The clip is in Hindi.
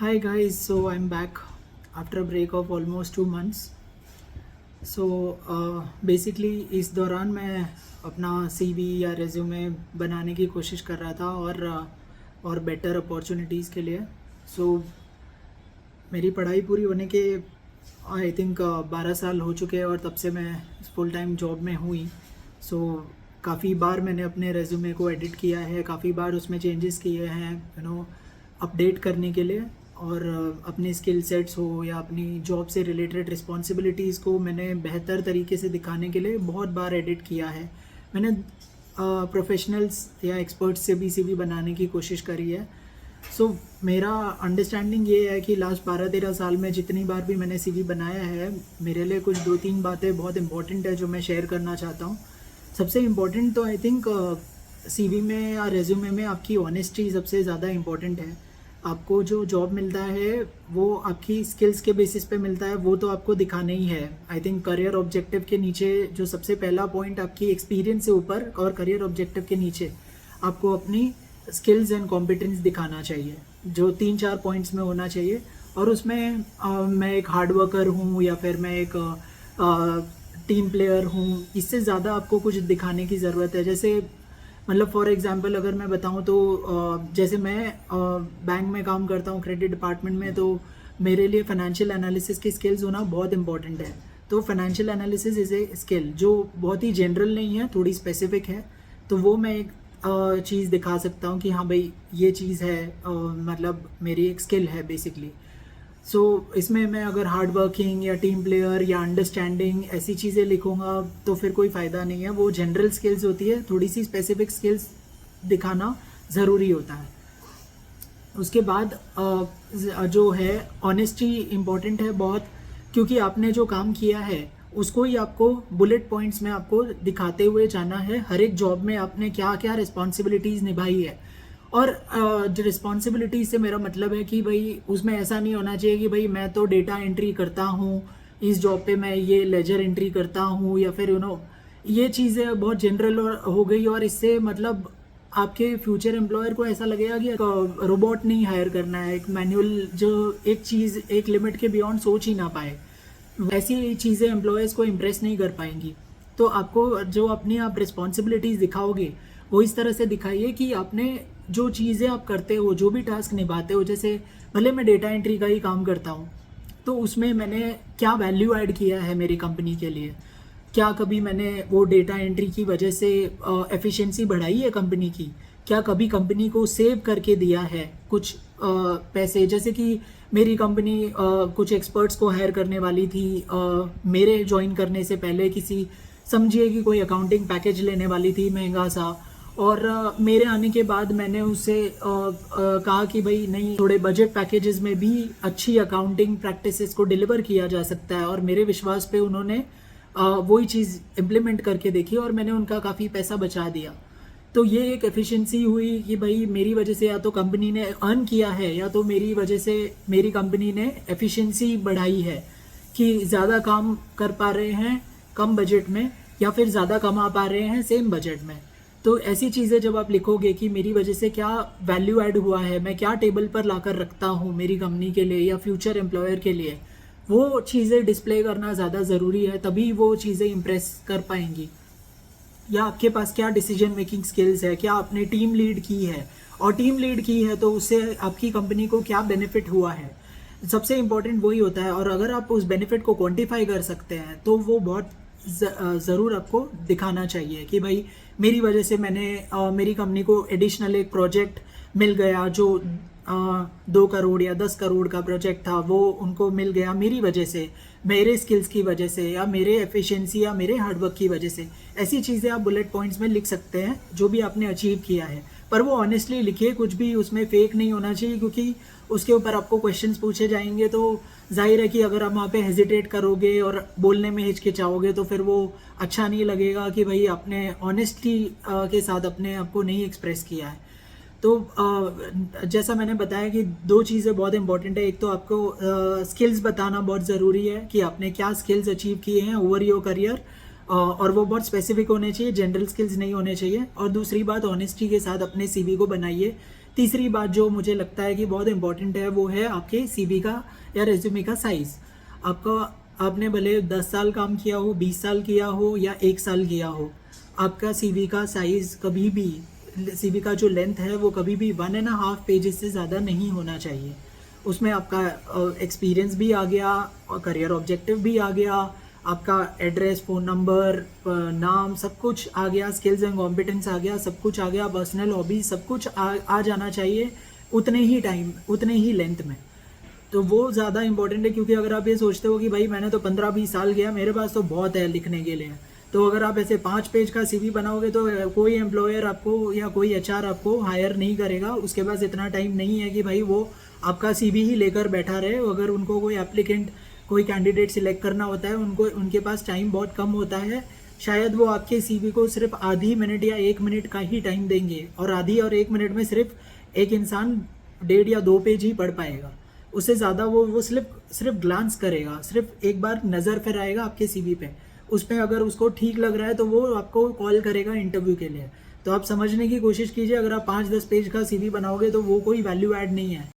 Hi guys, so I'm back after a break of almost 2 months. Basically इस दौरान मैं अपना सीवी या रेज्यूमे बनाने की कोशिश कर रहा था और बेटर अपॉर्चुनिटीज़ के लिए. सो मेरी पढ़ाई पूरी होने के आई थिंक 12 साल हो चुके हैं और तब से मैं फुल टाइम जॉब में हुई. सो काफ़ी बार मैंने अपने रेज्यूमे को एडिट किया है, काफ़ी बार उसमें चेंजेस किए हैं अपडेट करने के लिए. और अपने स्किल सेट्स हो या अपनी जॉब से रिलेटेड रिस्पॉन्सिबिलिटीज़ को मैंने बेहतर तरीके से दिखाने के लिए बहुत बार एडिट किया है. मैंने प्रोफेशनल्स या एक्सपर्ट्स से भी सीवी बनाने की कोशिश करी है. मेरा अंडरस्टैंडिंग ये है कि लास्ट 12-13 साल में जितनी बार भी मैंने सीवी बनाया है, मेरे लिए कुछ 2-3 बातें बहुत इंपॉर्टेंट है जो मैं शेयर करना चाहता हूँ. सबसे इम्पॉर्टेंट तो आई थिंक सीवी में या रेज्यूमे में आपकी ऑनेस्टी सबसे ज़्यादा इम्पॉर्टेंट है. आपको जो जॉब मिलता है वो आपकी स्किल्स के बेसिस पे मिलता है, वो तो आपको दिखाना ही है. आई थिंक करियर ऑब्जेक्टिव के नीचे जो सबसे पहला पॉइंट आपकी एक्सपीरियंस से ऊपर और करियर ऑब्जेक्टिव के नीचे आपको अपनी स्किल्स एंड कॉम्पिटेंस दिखाना चाहिए, जो 3-4 पॉइंट्स में होना चाहिए. और उसमें मैं एक हार्ड वर्कर हूँ या फिर मैं एक टीम प्लेयर हूँ, इससे ज़्यादा आपको कुछ दिखाने की ज़रूरत है. जैसे मतलब फॉर एग्जांपल अगर मैं बताऊँ तो जैसे मैं बैंक में काम करता हूँ, क्रेडिट डिपार्टमेंट में, तो मेरे लिए फाइनेंशियल एनालिसिस की स्किल्स होना बहुत इंपॉर्टेंट है. तो financial analysis is a skill जो बहुत ही जनरल नहीं है, थोड़ी स्पेसिफिक है. तो वो मैं एक चीज़ दिखा सकता हूँ कि हाँ भाई ये चीज़ है, मतलब मेरी एक स्किल है बेसिकली. इसमें मैं अगर हार्ड वर्किंग या टीम प्लेयर या अंडरस्टैंडिंग ऐसी चीज़ें लिखूंगा तो फिर कोई फ़ायदा नहीं है. वो जनरल स्किल्स होती है, थोड़ी सी स्पेसिफिक स्किल्स दिखाना ज़रूरी होता है. उसके बाद जो है ऑनेस्टी इम्पॉर्टेंट है बहुत, क्योंकि आपने जो काम किया है उसको ही आपको बुलेट पॉइंट्स में आपको दिखाते हुए जाना है. हर एक जॉब में आपने क्या क्या रिस्पॉन्सिबिलिटीज़ निभाई है. और जो रिस्पॉन्सिबिलिटी से मेरा मतलब है कि भाई उसमें ऐसा नहीं होना चाहिए कि भाई मैं तो डेटा एंट्री करता हूँ, इस जॉब पे मैं ये लेजर एंट्री करता हूँ, या फिर ये चीज़ें बहुत जनरल हो गई. और इससे मतलब आपके फ्यूचर एम्प्लॉयर को ऐसा लगेगा कि रोबोट नहीं हायर करना है, एक मैनुअल जो एक चीज़ एक लिमिट के बियॉन्ड सोच ही ना पाए, ऐसी चीज़ें एम्प्लॉयर्स को इम्प्रेस नहीं कर पाएंगी. तो आपको जो अपनी आप रिस्पॉन्सिबिलिटीज़ दिखाओगे वो इस तरह से दिखाइए कि आपने जो चीज़ें आप करते हो, जो भी टास्क निभाते हो, जैसे भले मैं डेटा एंट्री का ही काम करता हूँ तो उसमें मैंने क्या वैल्यू ऐड किया है मेरी कंपनी के लिए. क्या कभी मैंने वो डेटा एंट्री की वजह से एफिशिएंसी बढ़ाई है कंपनी की? क्या कभी कंपनी को सेव करके दिया है कुछ पैसे? जैसे कि मेरी कंपनी कुछ एक्सपर्ट्स को हायर करने वाली थी मेरे ज्वाइन करने से पहले. किसी समझिए कि कोई अकाउंटिंग पैकेज लेने वाली थी महंगा सा, और मेरे आने के बाद मैंने उससे कहा कि भाई नहीं, थोड़े बजट पैकेजेस में भी अच्छी अकाउंटिंग प्रैक्टिसेस को डिलीवर किया जा सकता है. और मेरे विश्वास पे उन्होंने वही चीज़ इम्प्लीमेंट करके देखी और मैंने उनका काफ़ी पैसा बचा दिया. तो ये एक एफिशिएंसी हुई कि भाई मेरी वजह से या तो कंपनी ने अर्न किया है या तो मेरी वजह से मेरी कंपनी ने एफिशिएंसी बढ़ाई है कि ज़्यादा काम कर पा रहे हैं कम बजट में, या फिर ज़्यादा कमा पा रहे हैं सेम बजट में. तो ऐसी चीज़ें जब आप लिखोगे कि मेरी वजह से क्या वैल्यू ऐड हुआ है, मैं क्या टेबल पर लाकर रखता हूँ मेरी कंपनी के लिए या फ्यूचर एम्प्लॉयर के लिए, वो चीज़ें डिस्प्ले करना ज़्यादा ज़रूरी है. तभी वो चीज़ें इम्प्रेस कर पाएंगी. या आपके पास क्या डिसीजन मेकिंग स्किल्स है, क्या आपने टीम लीड की है, और टीम लीड की है तो उससे आपकी कंपनी को क्या बेनिफिट हुआ है. सबसे इम्पोर्टेंट वही होता है. और अगर आप उस बेनिफिट को क्वांटिफाई कर सकते हैं तो वो बहुत ज़रूर आपको दिखाना चाहिए कि भाई मेरी वजह से मेरी कंपनी को एडिशनल एक प्रोजेक्ट मिल गया जो 2 करोड़ या 10 करोड़ का प्रोजेक्ट था, वो उनको मिल गया मेरी वजह से, मेरे स्किल्स की वजह से, या मेरे एफिशिएंसी या मेरे हार्डवर्क की वजह से. ऐसी चीज़ें आप बुलेट पॉइंट्स में लिख सकते हैं जो भी आपने अचीव किया है. पर वो ऑनेस्टली लिखिए, कुछ भी उसमें फेक नहीं होना चाहिए, क्योंकि उसके ऊपर आपको क्वेश्चंस पूछे जाएंगे तो जाहिर है कि अगर आप वहाँ पे हेजिटेट करोगे और बोलने में हिचकिचाओगे तो फिर वो अच्छा नहीं लगेगा कि भाई आपने ऑनेस्टी के साथ अपने आप को नहीं एक्सप्रेस किया है. तो जैसा मैंने बताया कि 2 चीज़ें बहुत इंपॉर्टेंट है. एक तो आपको स्किल्स बताना बहुत ज़रूरी है कि आपने क्या स्किल्स अचीव किए हैं ओवर योर करियर, और वो बहुत स्पेसिफिक होने चाहिए, जनरल स्किल्स नहीं होने चाहिए. और दूसरी बात, ऑनेस्टी के साथ अपने सीवी को बनाइए तीसरी बात जो मुझे लगता है कि बहुत इंपॉर्टेंट है वो है आपके सीवी का या रेज्यूमे का साइज़। आपका आपने भले 10 साल काम किया हो, 20 साल किया हो या 1 साल किया हो, आपका सीवी का साइज़ कभी भी, सीवी का जो लेंथ है वो कभी भी 1.5 पेजेस से ज़्यादा नहीं होना चाहिए। उसमें आपका एक्सपीरियंस भी आ गया और करियर ऑब्जेक्टिव भी आ गया, आपका एड्रेस, फ़ोन नंबर, नाम, सब कुछ आ गया, स्किल्स एंड कॉम्पिटेंस आ गया, सब कुछ आ गया, पर्सनल हॉबीज सब कुछ आ जाना चाहिए उतने ही टाइम, उतने ही लेंथ में। तो वो ज़्यादा इंपॉर्टेंट है, क्योंकि अगर आप ये सोचते हो कि भाई मैंने तो 15-20 साल किया, मेरे पास तो बहुत है लिखने के लिए, तो अगर आप ऐसे 5 पेज का सीवी बनाओगे तो कोई एम्प्लॉयर आपको या कोई एचआर आपको हायर नहीं करेगा। उसके पास इतना टाइम नहीं है कि भाई वो आपका सीवी ही लेकर बैठा रहे। अगर उनको कोई एप्लीकेंट, कोई कैंडिडेट सिलेक्ट करना होता है, उनको उनके पास टाइम बहुत कम होता है। शायद वो आपके सीवी को सिर्फ आधी मिनट या 1 मिनट का ही टाइम देंगे, और आधी और 1 मिनट में सिर्फ एक इंसान 1.5 या 2 पेज ही पढ़ पाएगा। उससे ज़्यादा वो सिर्फ ग्लांस करेगा, सिर्फ एक बार नज़र फिराएगा आपके सीवी पे। उस पर अगर उसको ठीक लग रहा है तो वो आपको कॉल करेगा इंटरव्यू के लिए। तो आप समझने की कोशिश कीजिए, अगर आप 5-10 पेज का सीवी बनाओगे तो वो कोई वैल्यू ऐड नहीं है।